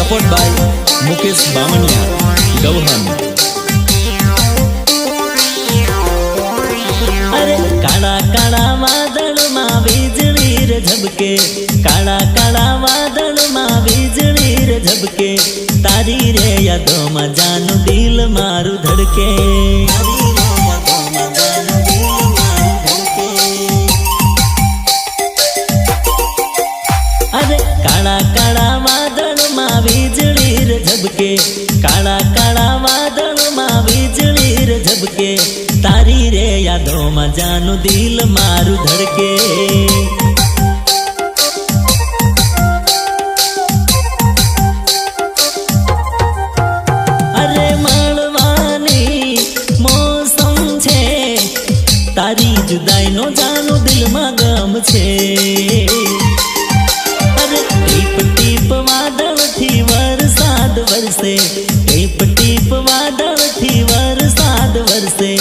Support by Mukesh Bamaniya Gauhan. अरे काला काला वादळ मां वीजળી रे झबके, काला काला वादळ मां वीजળી रे झबके, तारी रे यादों मां जानू दिल मारू धड़के। अरे काला काला वादळ मां वीजળી रे झबके, काला काला वादळ मां वीजળી रे झबके, तारी रे यादों मां जानू दिल मारू धड़के। अरे माळवानी मौसम छे, तारी जुदाई नो जानू दिल मां गम छे। अरे टीप टीप वादळ थी वरसाद वरसे, टीप टीप वादळ थी वरसाद वरसे,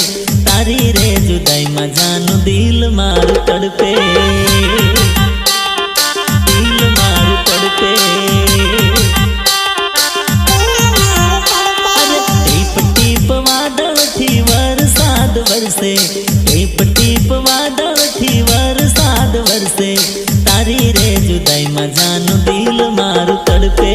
तारी रे जुदाई मां जानू दिल मारू तड़पे, दिल मारू तड़पे। अरे टीप टीप वादळ थी वरसाद वरसे, टीप टीप वादळ थी वरसाद वरसे, तारी रे जुदाई मां जानू दिल मारू तड़पे।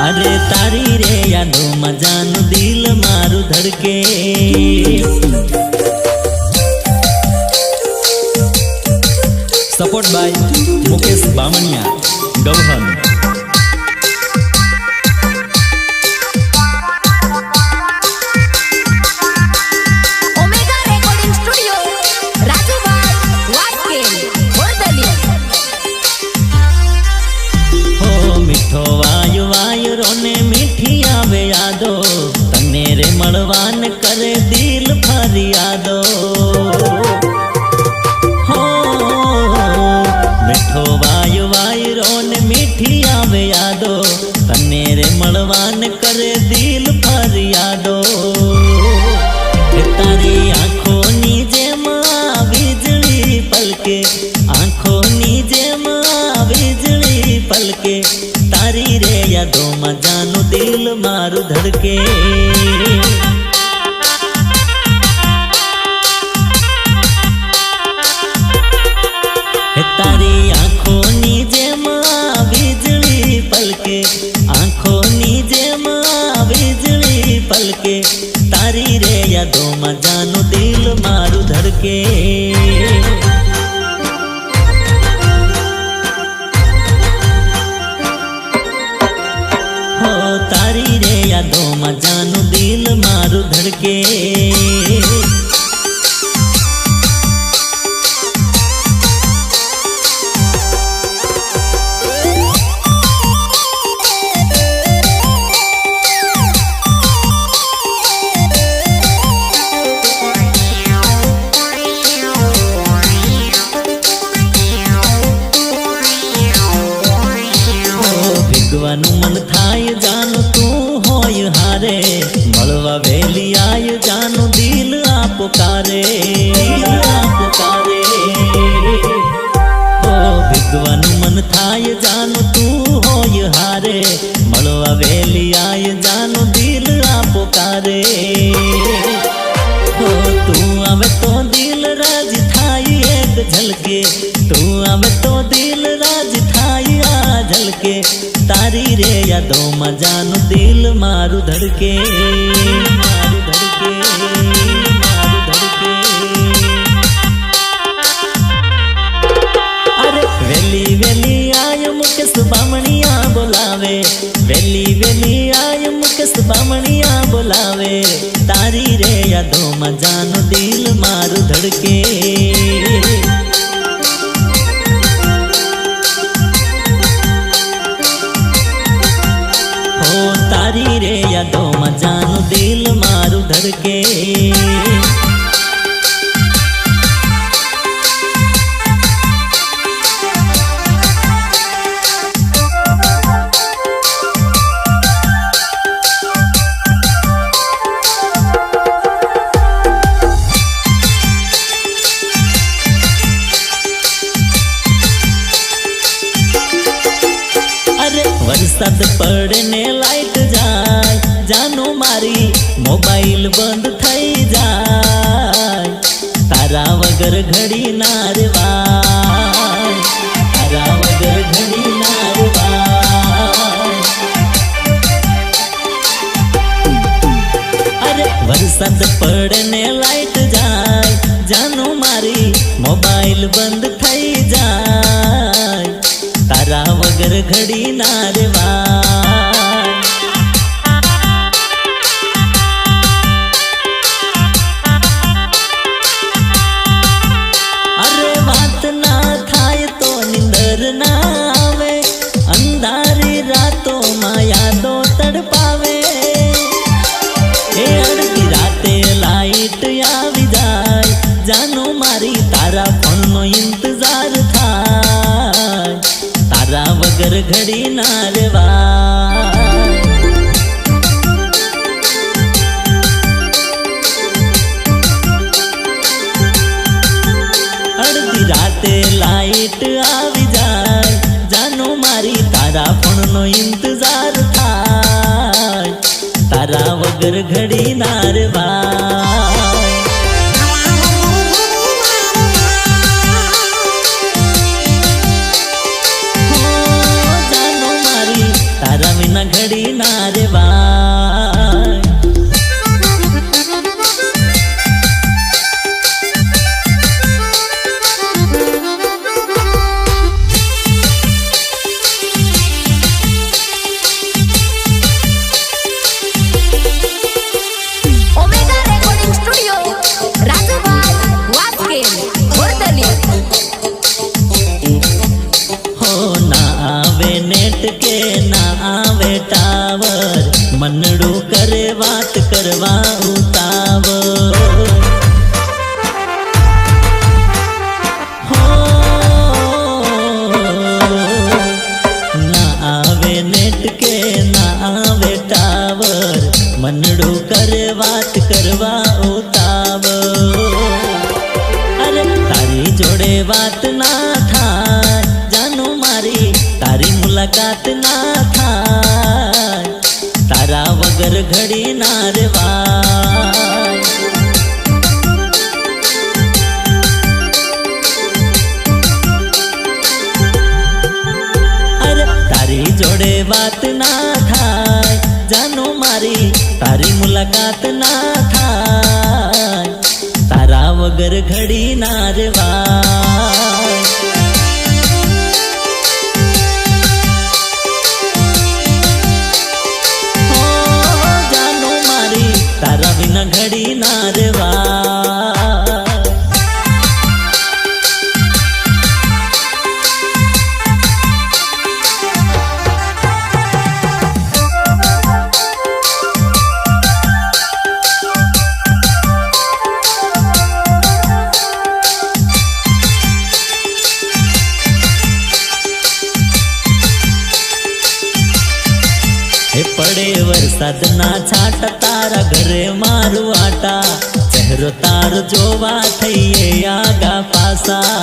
अरे तारी रे यादों मां जानू दिल मारू धड़के। Support by Mukesh Bamaniya Gauhan. Omega recording studio Rajubhai Vatkel Vardali. हो मीठो वायु वायु रोने मीठी आवे यादो, तने रे मळवान करे दिल फरियादो। हो मीठो वायु वायु रोने मीठी आवे यादो, तने रे मळवान करे दिल फरियादो। तारी आँखों नी जेम वीजળી पलके, आँखों नी जेम वीजળી पलके, तारी रे यादों मां जानू दिल मारू धड़के। तारी आँखों नी जेम वीजળી पलके, आँखों नी जेम वीजળી पलके, तारी रे यादों मां जानू दिल मारू धड़के। हो तारी रे यादों मां जानू दिल मारू धड़के। ભીગવાનું મન થાય જાનું તું હોય હારે, મળવા વેલી આય જાનું દિલ આ પુકારે, દિલ આ પુકારે। ઓ ભીગવાનું મન થાય જાનું તું હોય હારે, મળવા વેલી આય જાનું દિલ આ પુકારે। हो तू आवे तो दिल राज थाई एक झलके, तू आवे तो दिल राज थाई आ झलके, तारी रे यादों मां जानू दिल मारू धड़के, मारू धड़के, मारू धड़के। अरे वेली वेली आय मुकेश बामणिया बोलावे, वेली वेली आय मुकेश बामणिया बोलावे, तारी रे यादों मां जानू दिल मारू धड़के। हो तारी रे यादों मां जानू दिल मारू धड़के। વરસાદ પડે ને લાઈટ જાય, જાનું મારી મોબાઈલ બંધ થઈ જાય, તારા વગર ઘડી ના રેવાય, તારા વગર ઘડી ના રેવાય. અરે વરસાદ પડે ને લાઈટ જાય, જાનું મારી મોબાઈલ બંધ થઈ જાય, તારા વગર ઘડી ના રેવાય. અરે વાત ના થાય તો નિંદર ના આવે, અંધારી રાતોમાં યાદો તડપાવે, એ અડધી રાતે લાઈટ આવી જાય, જાનું મારી તારા ફોનનો ઇંતજાર થાય, તારા વગર ઘડી ના રેવાય. અડધી રાતે લાઈટ આવી જાય, જાનું મારી તારા ફોનનો ઇંતજાર થાય, તારા વગર ઘડી ના રેવાય. તારા વિના ઘડી ના રેવાય. Omega recording studio Rajubhai Vaskel Hordali. હો ના આવે નેટ કે ના આવે ટાવર, મનડું કરે વાત કરવા ઉતાવળ. હો ના આવે નેટ કે ના આવે ટાવર, મનડું કરે વાત કરવા ઉતાવળ. અરે તારી જોડે વાત ના થાય, જાનું મારી તારી મુલાકાત ના થાય, તારા વગર ઘડી ના રેવાય. અરે તારી જોડે વાત ના થાય, જાનું મારી તારી મુલાકાત ના થાય, તારા વગર ઘડી ના રેવાય. તારા વિના ઘડી ના રેવાય. હે પડે વરસાદ ના છાંટા, તારા ઘરે મારું આટા, ચહેરો તારો જોવા થઈએ આગા પાસા.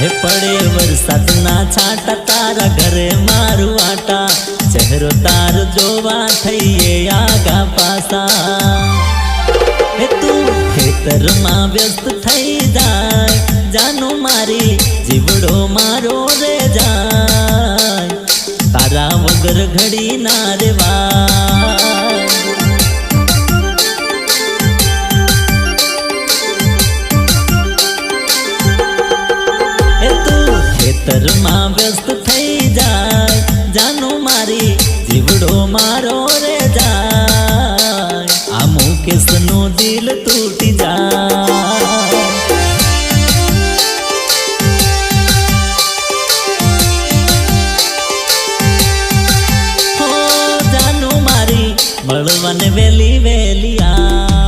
હે પડે વરસાદ ના છાંટા, તારા ઘરે મારું આટા, ચહેરો તારો જોવા થઈએ આગા પાસા. હે તું ખેતરમાં વ્યસ્ત થઈ જાય, જાનું મારી જીવડો મારો રે જાય, તારા વગર ઘડી ના રેવાય. એ તું ખેતરમાં વ્યસ્ત થઈ જાય, જાનું મારી જીવડો મારો રે જાય, આ મુકેશનું દિલ તૂટી જાય. મળવાને વેલી વેલી આ